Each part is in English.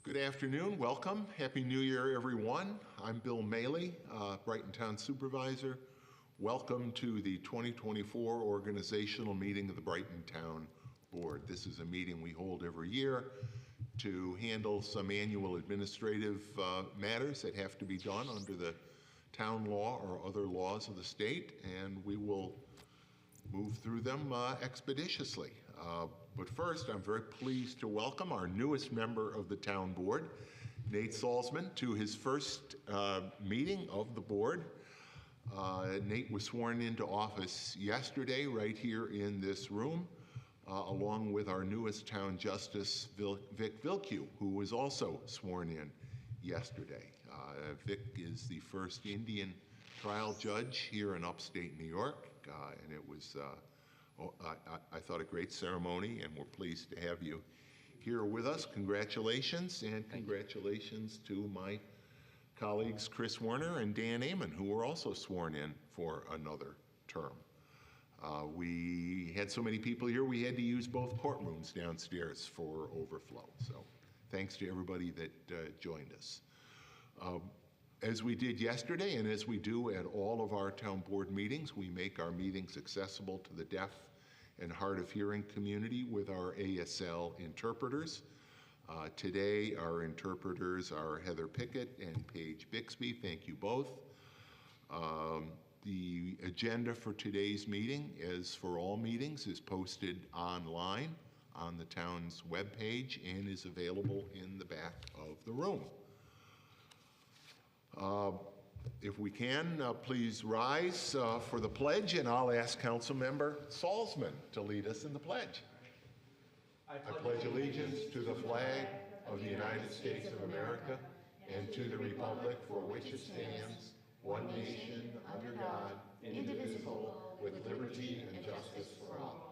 Good afternoon, welcome. Happy New Year, everyone. I'm Bill Maley, Brighton Town Supervisor. Welcome to the 2024 organizational meeting of the Brighton Town Board. This is a meeting we hold every year to handle some annual administrative matters that have to be done under the town law or other laws of the state, and we will move through them expeditiously. But first, I'm very pleased to welcome our newest member of the town board, Nate Salzman, to his first meeting of the board. Nate was sworn into office yesterday right here in this room, along with our newest town justice, Vic Vilkew, who was also sworn in yesterday. Vic is the first Indian trial judge here in upstate New York, and it was I thought a great ceremony, and we're pleased to have you here with us. Congratulations, and congratulations to my colleagues Chris Werner and Dan Amon, who were also sworn in for another term. We had so many people here, we had to use both courtrooms downstairs for overflow. So thanks to everybody that joined us. As we did yesterday, and as we do at all of our town board meetings, we make our meetings accessible to the deaf and hard of hearing community with our ASL interpreters. Today, our interpreters are Heather Pickett and Paige Bixby. Thank you both. The agenda for today's meeting, as for all meetings, is posted online on the town's webpage and is available in the back of the room. If we can, please rise for the pledge, and I'll ask Councilmember Salzman to lead us in the pledge. I pledge allegiance to the flag of the United States of America and to the republic for which it stands, one nation, under God, indivisible, with liberty and justice for all.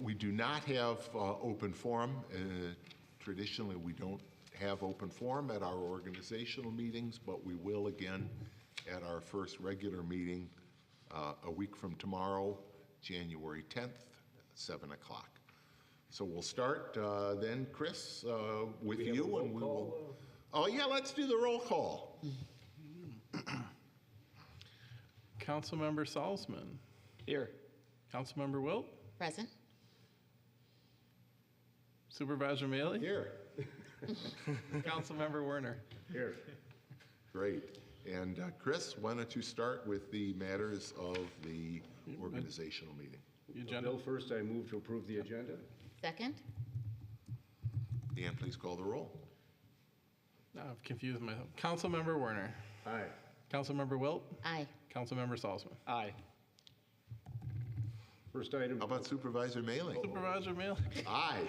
We do not have open forum. Traditionally, we don't have open forum at our organizational meetings, but we will again at our first regular meeting a week from tomorrow, January 10th, 7 o'clock. So we'll start then, Chris, with you, and we will. Oh yeah, let's do the roll call. Councilmember Salzman. Here. Councilmember Wilt. Present. Supervisor Maley. Here. Councilmember Werner. Here. Great. And Chris, why don't you start with the matters of the organizational meeting? The agenda. Bill, first I move to approve the agenda. Second. Dan, please call the roll. No, I've confused myself. Councilmember Werner. Aye. Councilmember Wilt. Aye. Councilmember Salzman. Aye. First item. How about Supervisor Maley? Supervisor Maley. Aye.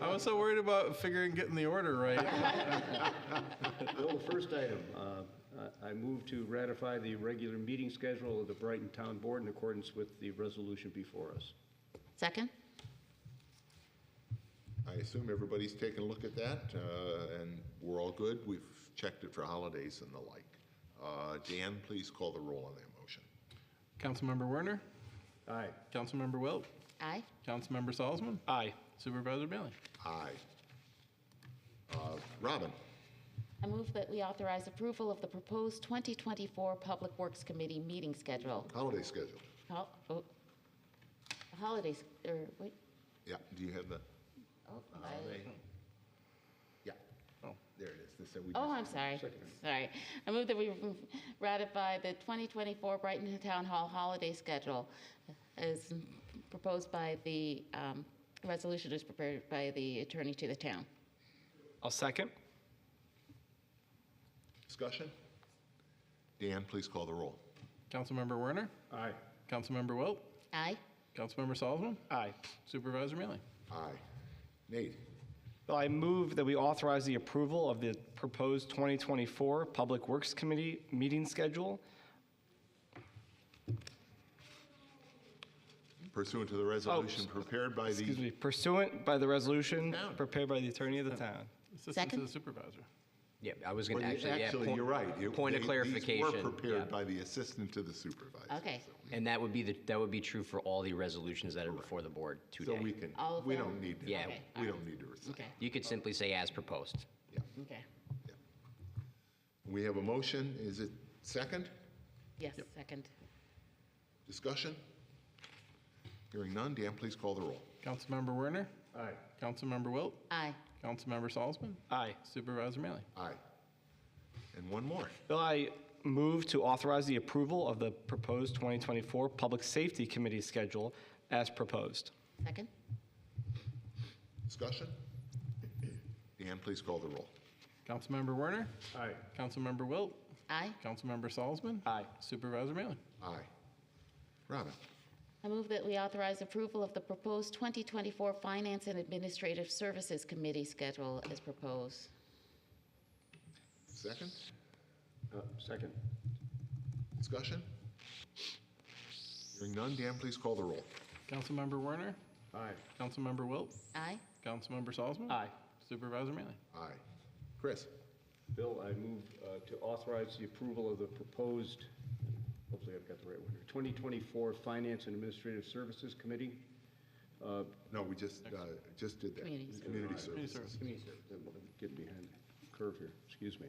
I was so worried about getting the order right. Bill, the first item. I move to ratify the regular meeting schedule of the Brighton Town Board in accordance with the resolution before us. Second. I assume everybody's taken a look at that, and we're all good. We've checked it for holidays and the like. Dan, please call the roll on that motion. Councilmember Werner. Aye. Councilmember Wilt. Aye. Councilmember Salzman. Aye. Supervisor Maley. Aye. Robin. I move that we authorize approval of the proposed 2024 Public Works Committee meeting schedule. Holiday schedule. Holidays, or wait. Yeah, do you have the Oh, holiday? Yeah. Oh. There it is. I'm sorry. Sorry. I move that we ratify the 2024 Brighton Town Hall holiday schedule as proposed by the resolution is prepared by the attorney to the town. I'll second. Discussion? Dan, please call the roll. Councilmember Werner. Aye. Councilmember Wilt. Aye. Councilmember Salzman. Aye. Supervisor Maley. Aye. Nate. Well, I move that we authorize the approval of the proposed 2024 Public Works Committee meeting schedule. Pursuant to the resolution prepared by the... Pursuant by the resolution Town. prepared by the attorney of the town. Assistant Second. to the supervisor. Yeah, I was Well, going to actually, yeah. Actually, you're right. Point of clarification. These were prepared yeah. by the assistant to the supervisor. Okay. so- And that would be true for all the resolutions that are before the board today. So we can, All of we them? don't need to, Yeah. Okay, we all don't need to recite. Okay, You could simply say as proposed. Yeah. okay. We have a motion. Is it second? Yes, second. Discussion? Hearing none. Dan, please call the roll. Councilmember Werner, Aye. Councilmember Wilt, Aye. Councilmember Salzman, Aye. Supervisor Mealy. Aye. And one more. Bill, I move to authorize the approval of the proposed 2024 Public Safety Committee schedule as proposed. Second? Discussion? Dan, please call the roll. Councilmember Werner, Aye. Councilmember Wilt, Aye. Councilmember Salzman. Aye. Supervisor Mealy. Aye. Robin? I move that we authorize approval of the proposed 2024 Finance and Administrative Services Committee schedule as proposed. Second? Second. Discussion? Hearing none. Dan, please call the roll. Councilmember Werner, Aye. Councilmember Wilt, Aye. Councilmember Salzman. Aye. Supervisor Mealy. Aye. Chris? Bill, I move to authorize the approval of the proposed, hopefully I've got the right one here, 2024 Finance and Administrative Services Committee. No, we just did that. Community Community Community services. Getting behind the curve here, excuse me.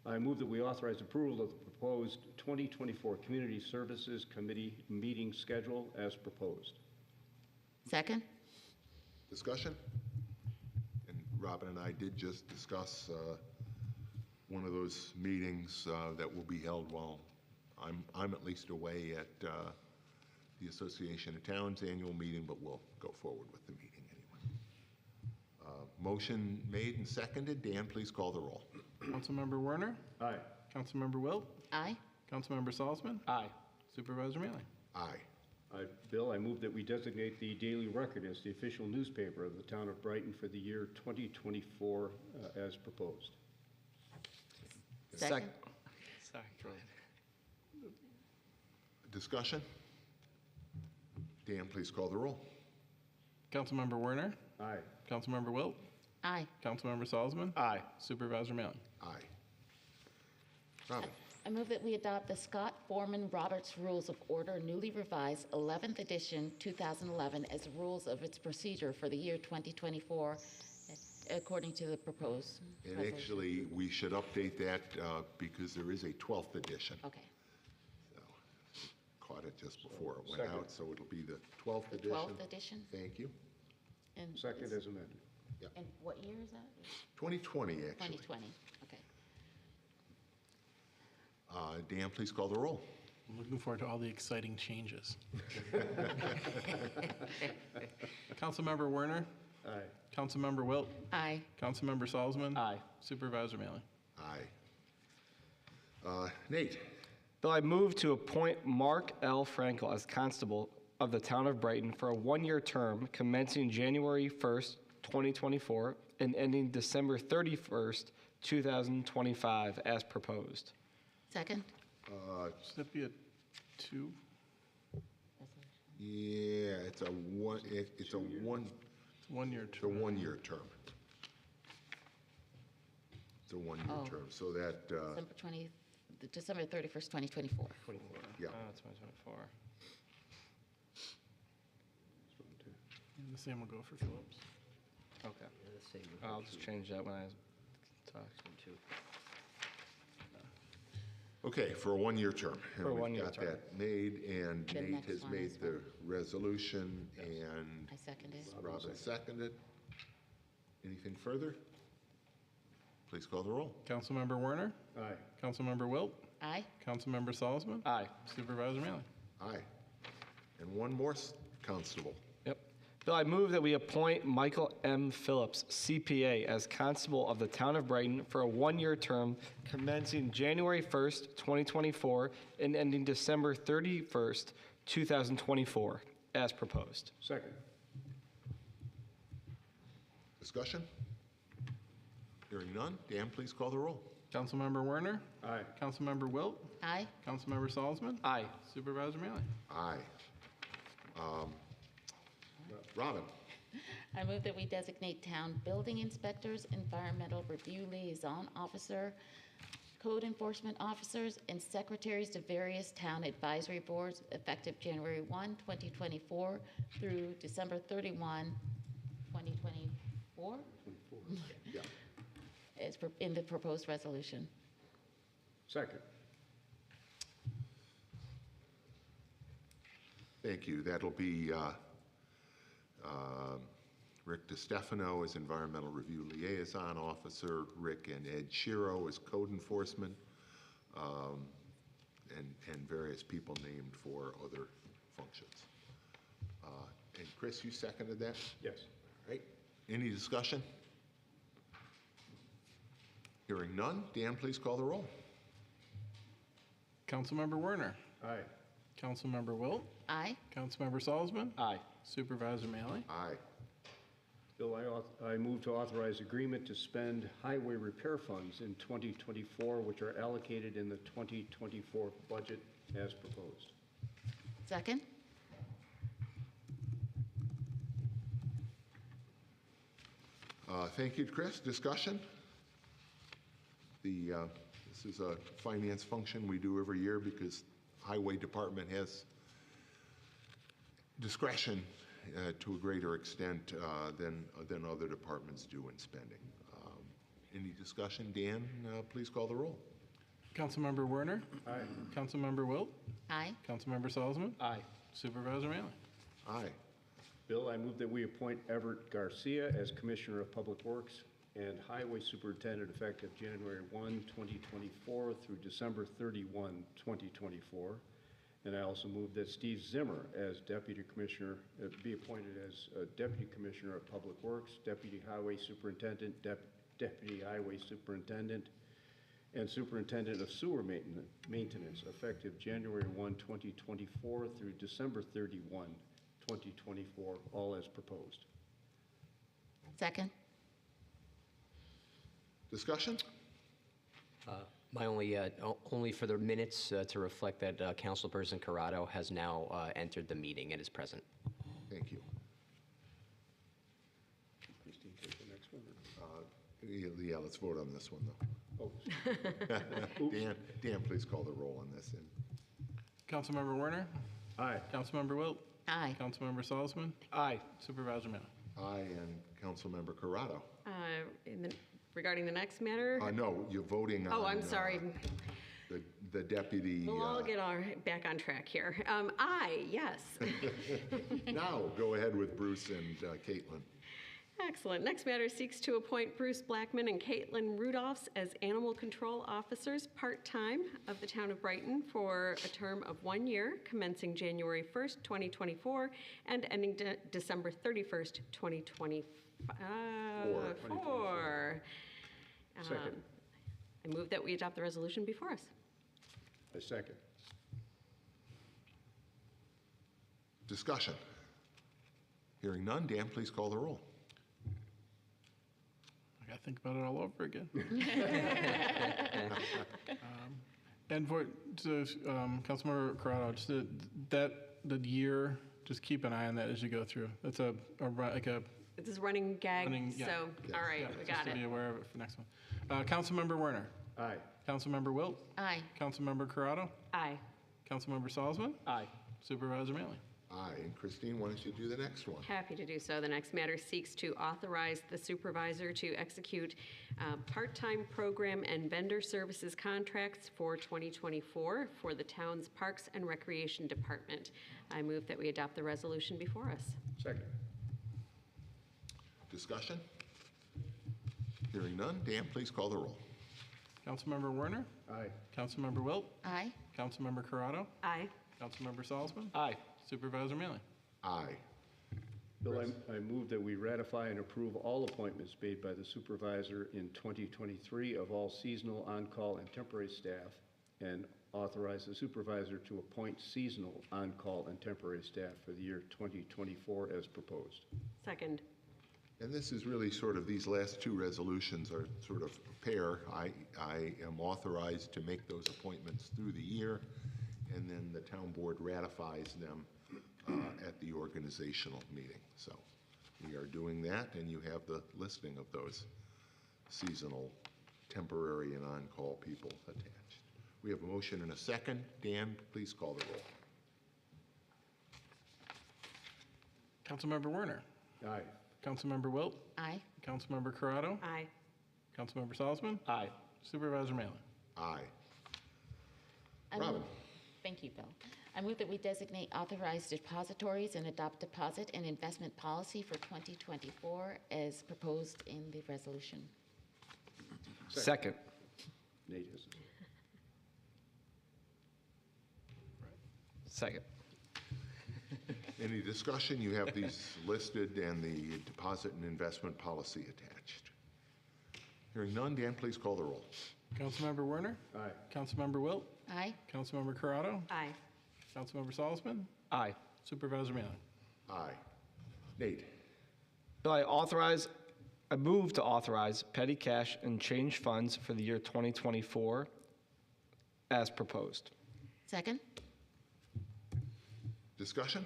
I move that we authorize approval of the proposed 2024 Community Services Committee meeting schedule as proposed. Second? Discussion? And Robin and I did just discuss one of those meetings that will be held while I'm at least away at the Association of Towns annual meeting, but we'll go forward with the meeting anyway. Motion made and seconded. Dan, please call the roll. Councilmember Werner, Aye. Councilmember Wilt, Aye. Councilmember Salzman, Aye. Supervisor Mealy. Aye. Bill, I move that we designate the Daily Record as the official newspaper of the town of Brighton for the year 2024 as proposed. Second? Sorry, go ahead. Discussion? Dan, please call the roll. Councilmember Werner, Aye. Councilmember Wilt, Aye. Councilmember Salzman, Aye. Supervisor Mealy. Aye. Robin? I move that we adopt the Scott Foreman Roberts Rules of Order newly revised 11th edition 2011 as rules of its procedure for the year 2024 according to the proposed And resolution. actually, we should update that because there is a 12th edition. Okay. So, caught it just before it went Second. out, so it'll be the 12th The edition. 12th edition? Thank you. And Second is- as amended. And what year is that? 2020, actually. 2020, okay. Dan, please call the roll. I'm looking forward to all the exciting changes. Councilmember Werner, Aye. Councilmember Wilt, Aye. Councilmember Salzman. Aye. Supervisor Mealy. Aye. Nate? Bill, I move to appoint Mark L. Frankel as constable of the town of Brighton for a one-year term commencing January 1st, 2024, and ending December 31st, 2025, as proposed. Second? Should that be a 2? Yeah, it's a one-year It's a 1-year It's a term. one-year term. It's a one-year Oh. term, so that, December 31st, 2024. yeah. 2024. And the same will go for Phillips. Okay. I'll just change that when I talk. Okay, for a one-year term. And For a one-year we've term. got that made, and The Nate next has one made is the resolution, and I second it. Robin seconded. Anything further? Please call the roll. Councilmember Werner, Aye. Councilmember Wilt, Aye. Councilmember Salzman. Aye. Supervisor Mealy. Aye. And one more constable. Yep. Bill, I move that we appoint Michael M. Phillips, CPA, as constable of the town of Brighton for a one-year term commencing January 1st, 2024, and ending December 31st, 2024, as proposed. Second. Discussion? Hearing none. Dan, please call the roll. Councilmember Werner, Aye. Councilmember Wilt, Aye. Councilmember Salzman. Aye. Supervisor Mealy. Aye. Robin? I move that we designate town building inspectors, environmental review liaison officer, code enforcement officers, and secretaries to various town advisory boards effective January 1, 2024 through December 31, 2024, Yeah. as in the proposed resolution. Second. Thank you. That'll be Rick DiStefano as Environmental Review Liaison Officer, Rick and Ed Shiro as Code Enforcement, and various people named for other functions. And Chris, you seconded that? Yes. All right. Any discussion? Hearing none. Dan, please call the roll. Councilmember Werner. Aye. Councilmember Wilt. Aye. Councilmember Salzman. Aye. Supervisor Maley. Aye. Bill, I move to authorize agreement to spend highway repair funds in 2024, which are allocated in the 2024 budget as proposed. Second? Thank you, Chris. Discussion? This is a finance function we do every year because Highway Department has discretion to a greater extent than other departments do in spending. Any discussion? Dan, please call the roll. Councilmember Werner. Aye. Councilmember Wilt. Aye. Councilmember Salzman. Aye. Supervisor Maley. Aye. Bill, I move that we appoint Everett Garcia as Commissioner of Public Works and Highway Superintendent effective January 1, 2024 through December 31, 2024. And I also move that Steve Zimmer as Deputy Commissioner, be appointed as Deputy Commissioner of Public Works, Deputy Highway Superintendent, Deputy Highway Superintendent, and Superintendent of Sewer Maintenance effective January 1, 2024 through December 31, 2024, all as proposed. Second? Discussion? My only for the minutes to reflect that Councilperson Corrado has now entered the meeting and is present. Thank you. Christine, take the next one. Yeah, let's vote on this one, though. Oh, Dan, please call the roll on this. Councilmember Werner. aye. Councilmember Wilt. Aye. Councilmember Salzman. Aye. Supervisor Maley. Aye, and Councilmember Corrado. Regarding the next matter? No, you're voting on. Oh, I'm sorry. The deputy. We'll all get back on track here. Aye, yes. Now, go ahead with Bruce and Caitlin. Excellent. Next matter seeks to appoint Bruce Blackman and Caitlin Rudolphs as animal control officers part-time of the town of Brighton for a term of 1 year, commencing January 1st, 2024, and ending December 31st, 2024. Second. I move that we adopt the resolution before us. A second. Discussion. Hearing none, Dan, please call the roll. I got to think about it all over again. And for Councilmember Corrado, just the year, just keep an eye on that as you go through. That's like a This is running gag, Running- yeah. so, all right, we got just to be it. aware of it for next one. Councilmember Werner. Aye. Councilmember Wilt. Aye. Councilmember Corrado. Aye. Councilmember Salzman. Aye. Supervisor Maley. Aye, and Christine, why don't you do the next one? Happy to do so. The next matter seeks to authorize the supervisor to execute part-time program and vendor services contracts for 2024 for the town's Parks and Recreation Department. I move that we adopt the resolution before us. Second. Discussion? Hearing none, Dan, please call the roll. Councilmember Werner. Aye. Councilmember Wilt. Aye. Councilmember Corrado. Aye. Councilmember Salzman. Aye. Supervisor Maley. Aye. Bill, I move that we ratify and approve all appointments made by the supervisor in 2023 of all seasonal, on-call, and temporary staff, and authorize the supervisor to appoint seasonal, on-call, and temporary staff for the year 2024 as proposed. Second. And this is really sort of, these last two resolutions are sort of a pair. I am authorized to make those appointments through the year, and then the town board ratifies them at the organizational meeting. So we are doing that, and you have the listing of those seasonal, temporary, and on-call people attached. We have a motion and a second. Dan, please call the roll. Councilmember Werner. Aye. Councilmember Wilt. Aye. Councilmember Corrado. Aye. Councilmember Salzman. Aye. Supervisor Malin. Aye. I move- Robin. Thank you, Bill. I move that we designate authorized depositories and adopt deposit and investment policy for 2024 as proposed in the resolution. Second. Nate is. Second. Any discussion? You have these listed and the deposit and investment policy attached. Hearing none, Dan, please call the roll. Councilmember Werner. Aye. Councilmember Wilt. Aye. Councilmember Corrado. Aye. Councilmember Salzman. Aye. Supervisor Malin. Aye. Nate. Bill, I move to authorize petty cash and change funds for the year 2024 as proposed. Second? Discussion?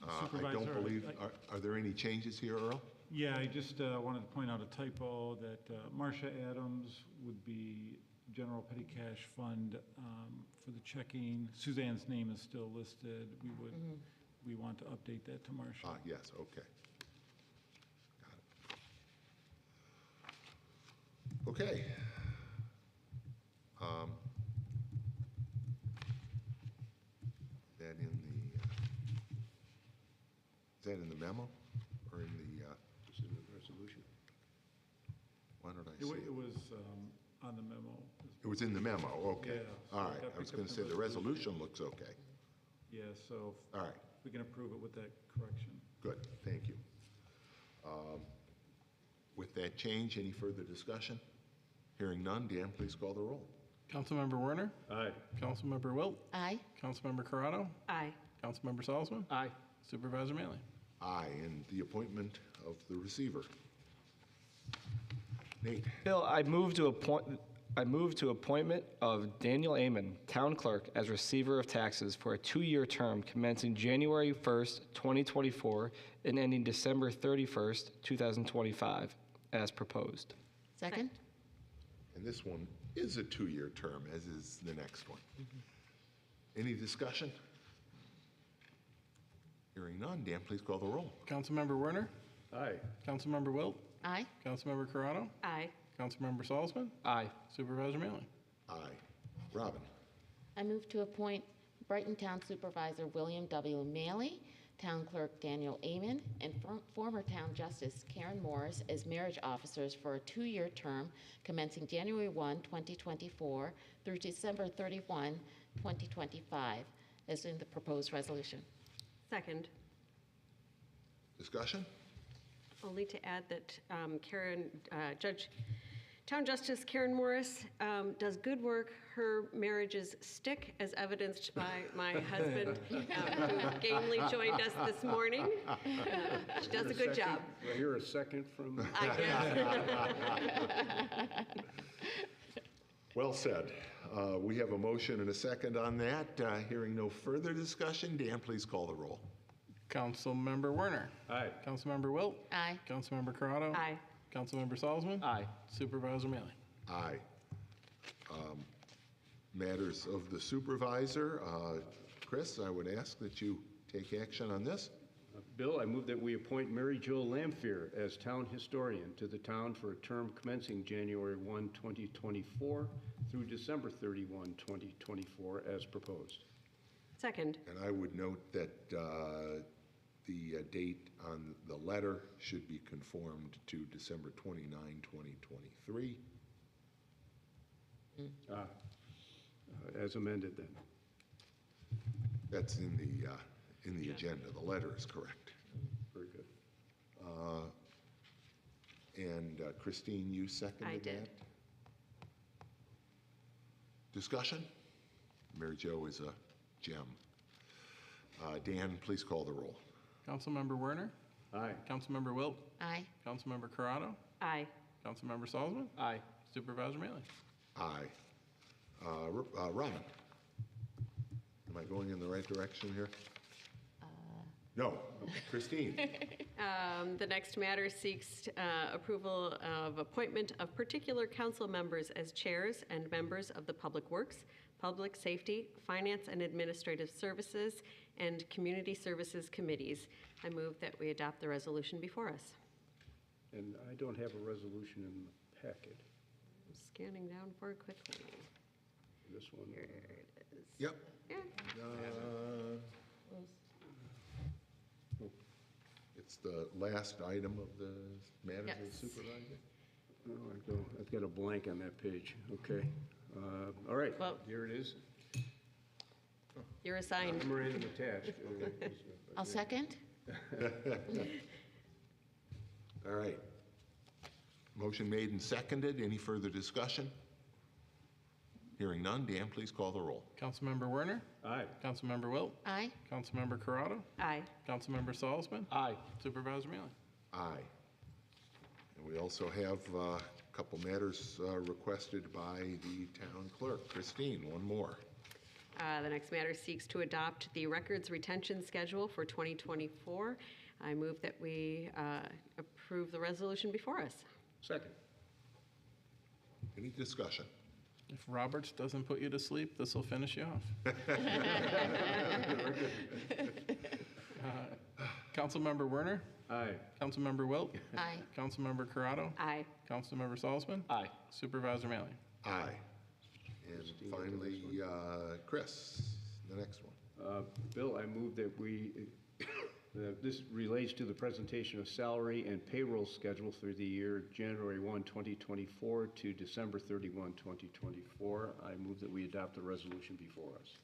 I Supervisor, don't believe, are there any changes here, Earl? Yeah, I just wanted to point out a typo that Marcia Adams would be general petty cash fund for the checking. Suzanne's name is still listed. We want to update that to Marcia. Yes, okay. Got it. Okay. Is that in the memo or in the, It's in the resolution. why don't I It see wa- it? it was on the memo. It was in the memo, okay. Yeah, so All it right, got I was picked up going in to the say the resolution looks okay. Yeah, so All right, we can approve it with that correction. good, thank you. With that change, any further discussion? Hearing none, Dan, please call the roll. Councilmember Werner. Aye. Councilmember Wilt. Aye. Councilmember Corrado. Aye. Councilmember Salzman. Aye. Supervisor Malin. Aye, and the appointment of the receiver. Nate. Bill, I move to appointment of Daniel Amon, Town Clerk, as Receiver of Taxes for a 2-year term commencing January 1st, 2024, and ending December 31st, 2025, as proposed. Second? And this one is a 2-year term, as is the next one. Any discussion? Hearing none, Dan, please call the roll. Councilmember Werner. Aye. Councilmember Wilt. Aye. Councilmember Corrado. Aye. Councilmember Salzman. Aye. Supervisor Malin. Aye. Robin. I move to appoint Brighton Town Supervisor William W. Maley, Town Clerk Daniel Amon, and former Town Justice Karen Morris as marriage officers for a 2-year term commencing January 1, 2024 through December 31, 2025, as in the proposed resolution. Second. Discussion? Only to add that Town Justice Karen Morris does good work. Her marriages stick, as evidenced by my husband, who gamely joined us this morning. She does a good job. I hear a second from. I guess. Well said. We have a motion and a second on that. Hearing no further discussion, Dan, please call the roll. Councilmember Werner. Aye. Councilmember Wilt. Aye. Councilmember Corrado. Aye. Councilmember Salzman. Aye. Supervisor Malin. Aye. Matters of the supervisor. Chris, I would ask that you take action on this. Bill, I move that we appoint Mary Jo Lampier as town historian to the town for a term commencing January 1, 2024 through December 31, 2024, as proposed. Second. And I would note that the date on the letter should be conformed to December 29, 2023. As amended then. That's in the agenda. The letter is correct. Very good. And Christine, you seconded that? I did. Discussion? Mary Jo is a gem. Dan, please call the roll. Councilmember Werner. Aye. Councilmember Wilt. Aye. Councilmember Corrado. Aye. Councilmember Salzman. Aye. Supervisor Malin. Aye. Robin? Am I going in the right direction here? No. Christine? The next matter seeks approval of appointment of particular council members as chairs and members of the Public Works, Public Safety, Finance and Administrative Services, and Community Services Committees. I move that we adopt the resolution before us. And I don't have a resolution in the packet. I'm scanning down for it quickly. This one. Here it is. Yep. Yeah. It's the last item of the matters of Yes. the supervisor. Oh, I've got a blank on that page. Okay. All right, Well- here it is. You're assigned. Memorandum attached. I'll second. All right. Motion made and seconded. Any further discussion? Hearing none. Dan, please call the roll. Councilmember Werner, Aye. Councilmember Wilt, Aye. Councilmember Corrado, Aye. Councilmember Salzman, Aye. Supervisor Mealy. Aye. And we also have a couple matters requested by the town clerk. Christine, one more. The next matter seeks to adopt the records retention schedule for 2024. I move that we approve the resolution before us. Second. Any discussion? If Roberts doesn't put you to sleep, this will finish you off. Councilmember Werner, Aye. Councilmember Wilt, Aye. Councilmember Corrado, Aye. Councilmember Salzman, Aye. Supervisor Mealy. Aye. And finally, Chris, the next one. Bill, I move that we, this relates to the presentation of salary and payroll schedule through the year January 1, 2024 to December 31, 2024. I move that we adopt the resolution before us.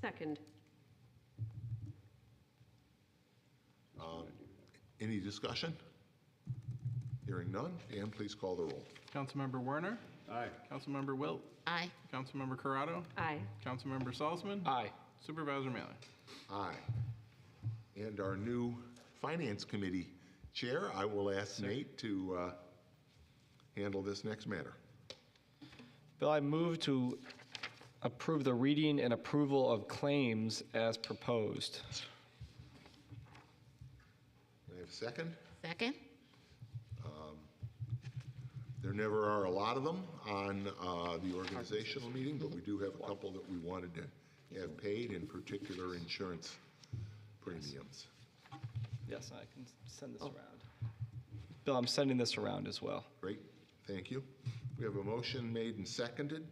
Second. Any discussion? Hearing none. Dan, please call the roll. Councilmember Werner, Aye. Councilmember Wilt, Aye. Councilmember Corrado, Aye. Councilmember Salzman, Aye. Supervisor Mealy. Aye. And our new Finance Committee Chair, I will ask Nate to handle this next matter. Bill, I move to approve the reading and approval of claims as proposed. Can I have a second? Second. There never are a lot of them on the organizational meeting, but we do have a couple that we wanted to have paid, in particular insurance premiums. Yes, I can send this around. Bill, I'm sending this around as well. Great, thank you. We have a motion made and seconded.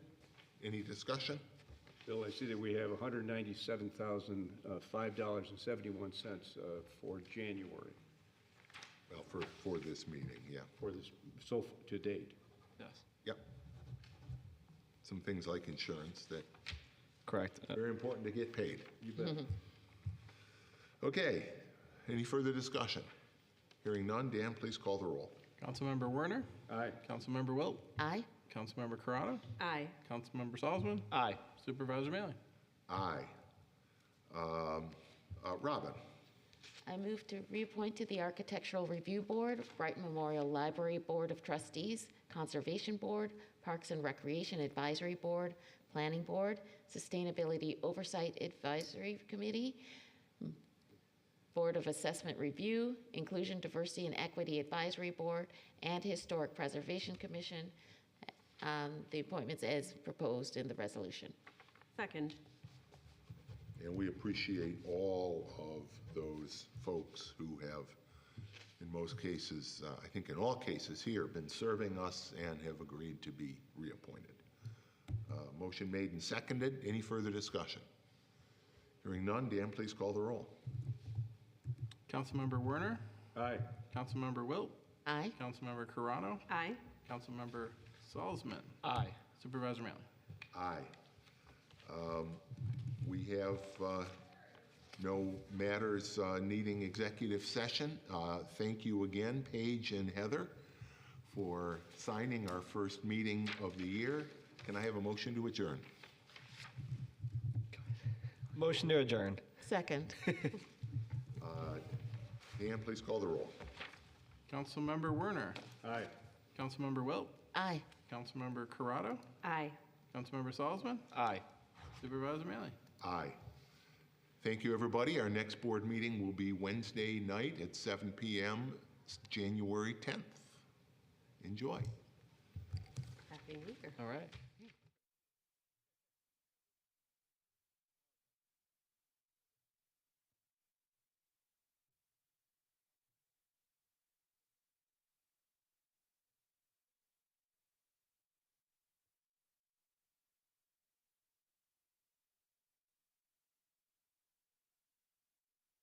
Any discussion? Bill, I see that we have $197,005.71 for January, Well, for this meeting, yeah. for this, so to date. Yes. Yep. Some things like insurance that Correct. are very important to get paid. You bet. Okay, any further discussion? Hearing none, Dan, please call the roll. Councilmember Werner, Aye. Councilmember Wilt, Aye. Councilmember Corrado, Aye. Councilmember Salzman, Aye. Supervisor Mealy. Aye. Robin, I move to reappoint to the Architectural Review Board, Brighton Memorial Library Board of Trustees, Conservation Board, Parks and Recreation Advisory Board, Planning Board, Sustainability Oversight Advisory Committee, Board of Assessment Review, Inclusion, Diversity, and Equity Advisory Board, and Historic Preservation Commission. The appointments as proposed in the resolution. Second. and we appreciate all of those folks who have, in most cases, I think in all cases here, been serving us and have agreed to be reappointed. Motion made and seconded. Any further discussion? Hearing none, Dan, please call the roll. Councilmember Werner, Aye. Councilmember Wilt, Aye. Councilmember Corrado, Aye. Councilmember Salzman, Aye. Supervisor Mealy. Aye. We have no matters needing executive session. Thank you again, Paige and Heather, for signing our first meeting of the year. Can I have a motion to adjourn? Motion to adjourn. Second. Dan, please call the roll. Councilmember Werner, Aye. Councilmember Wilt, Aye. Councilmember Corrado, Aye. Councilmember Salzman, Aye. Supervisor Mealy. Aye. Thank you, everybody. Our next board meeting will be Wednesday night at 7 p.m., January 10th. Enjoy. Happy New Year. All right.